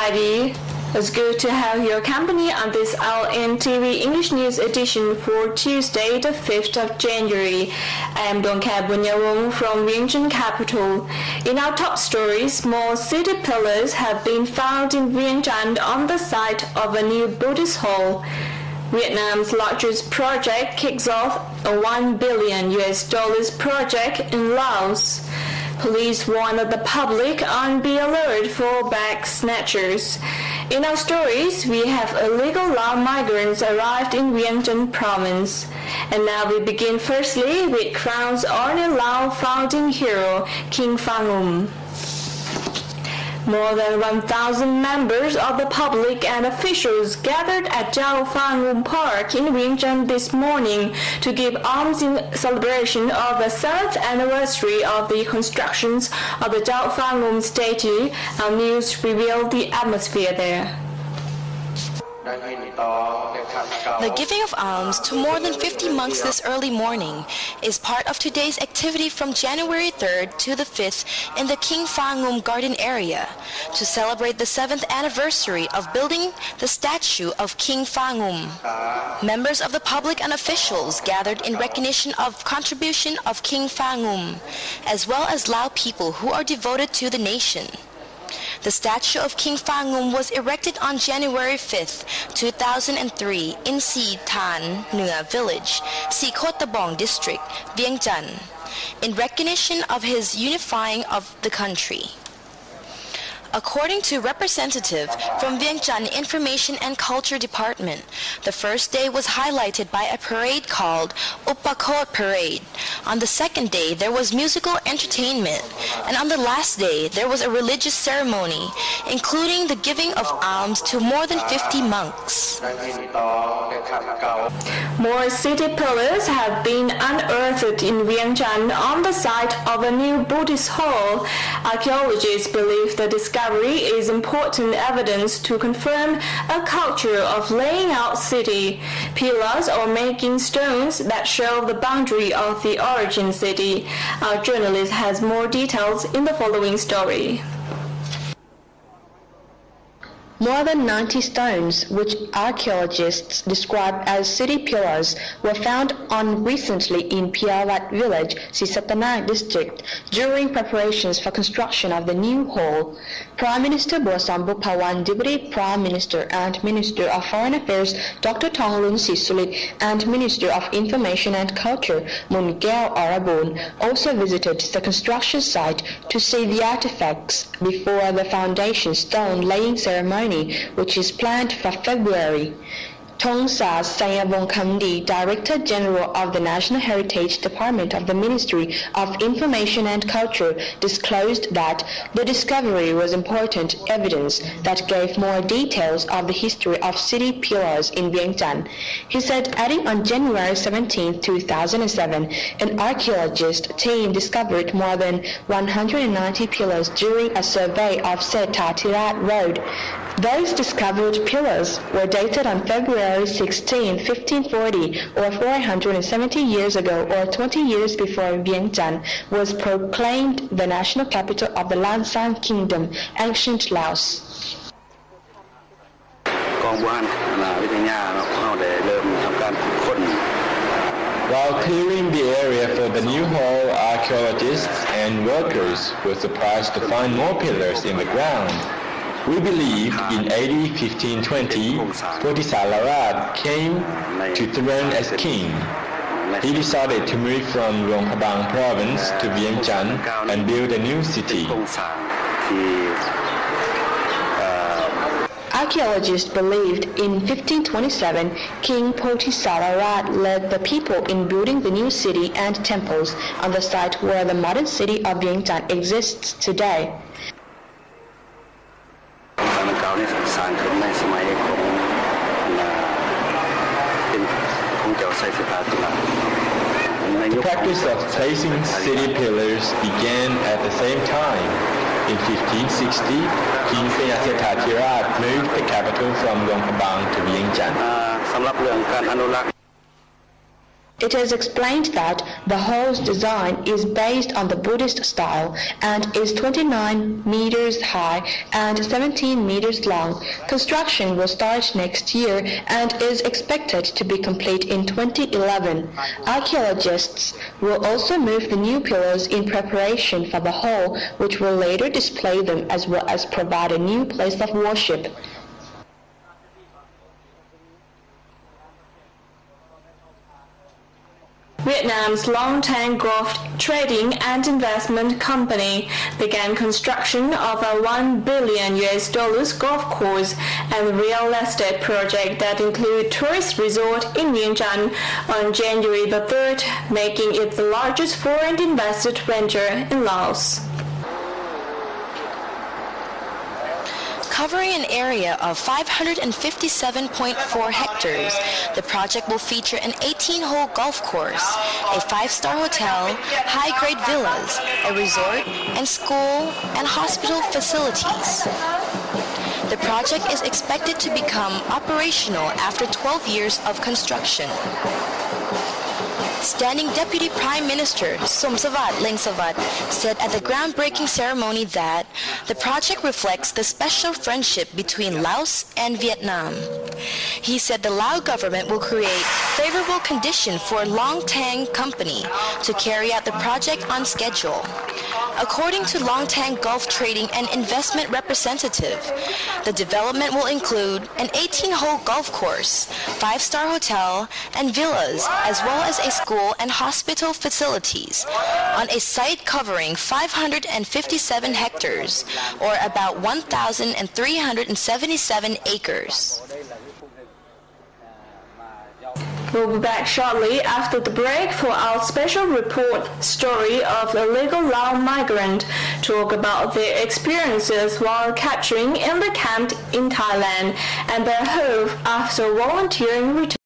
everybody. It's good to have your company on this LNTV English News edition for Tuesday, the 5th of January. I am Dongka Bunyawong from Vientiane capital. In our top stories, more city pillars have been found in Vientiane on the site of a new Buddhist hall. Vietnam's largest project kicks off a $1 billion project in Laos. Police warn the public on be alert for bag snatchers. In our stories, we have illegal Lao migrants arrived in Vientiane province. And now we begin firstly with Crown's honor Lao founding hero, King Phang. More than 1,000 members of the public and officials gathered at Chao Phang Park in Vientiane this morning to give alms in celebration of the 7th anniversary of the constructions of the Chao Phang statue. Our news revealed the atmosphere there. The giving of alms to more than 50 monks this early morning is part of today's activity from January 3rd to the 5th in the King Phang Garden area to celebrate the 7th anniversary of building the statue of King Phang. Members of the public and officials gathered in recognition of contribution of King Phang, as well as Lao people who are devoted to the nation. The statue of King Phang was erected on January 5th, 2003 in Si Tan Nua village, Si Khotabong district, Vientiane, in recognition of his unifying of the country. According to representative from Vientiane Information and Culture Department, the first day was highlighted by a parade called Upakot Parade. On the second day, there was musical entertainment, and on the last day, there was a religious ceremony, including the giving of alms to more than 50 monks. More city pillars have been unearthed in Vientiane on the site of a new Buddhist hall. Archaeologists believe the discovery is important evidence to confirm a culture of laying out city pillars or making stones that show the boundary of the origin city. Our journalist has more details in the following story. More than 90 stones, which archaeologists describe as city pillars, were found recently in Piawat village, Sisatanak district, during preparations for construction of the new hall. Prime Minister Bosambuk Pawan, Deputy Prime Minister and Minister of Foreign Affairs Dr. Thonglun Sisulit, and Minister of Information and Culture Mungel Arabun also visited the construction site to see the artifacts before the foundation stone laying ceremony, which is planned for February. Thongsa Sayavongkamdi, Director General of the National Heritage Department of the Ministry of Information and Culture, disclosed that the discovery was important evidence that gave more details of the history of city pillars in Vientiane. He said, adding on January 17, 2007, an archaeologist team discovered more than 190 pillars during a survey of Setatirat Road. Those discovered pillars were dated on February 16, 1540, or 470 years ago, or 20 years before Vientiane was proclaimed the national capital of the Lan-Sang Kingdom, ancient Laos. While clearing the area for the new hall, archaeologists and workers were surprised to find more pillars in the ground. We believe in AD 1520, Bodhisalarat came to throne as king. He decided to move from Luang Prabang province to Vientiane and build a new city. Archaeologists believed in 1527, King Bodhisalarat led the people in building the new city and temples on the site where the modern city of Vientiane exists today. The practice of placing city pillars began at the same time. In 1560, King Setatirat moved the capital from Luang Prabang to Vientiane. It is explained that the hall's design is based on the Buddhist style and is 29 meters high and 17 meters long. Construction will start next year and is expected to be complete in 2011. Archaeologists will also move the new pillars in preparation for the hall, which will later display them as well as provide a new place of worship. Vietnam's Long Tan Golf Trading and Investment Company began construction of a $1 billion golf course and real estate project that include tourist resort in Vientiane on January the 3rd, making it the largest foreign invested venture in Laos. Covering an area of 557.4 hectares, the project will feature an 18-hole golf course, a 5-star hotel, high-grade villas, a resort, and school and hospital facilities. The project is expected to become operational after 12 years of construction. Standing Deputy Prime Minister Somsavat Lengsavat said at the groundbreaking ceremony that the project reflects the special friendship between Laos and Vietnam. He said the Lao government will create favorable conditions for Long Tan Company to carry out the project on schedule. According to Long Tan Golf Trading and Investment Representative, the development will include an 18-hole golf course, 5-star hotel, and villas, as well as a school and hospital facilities on a site covering 557 hectares, or about 1,377 acres. We'll be back shortly after the break for our special report story of the illegal Lao migrant, talk about their experiences while capturing in the camp in Thailand and their hope after volunteering return.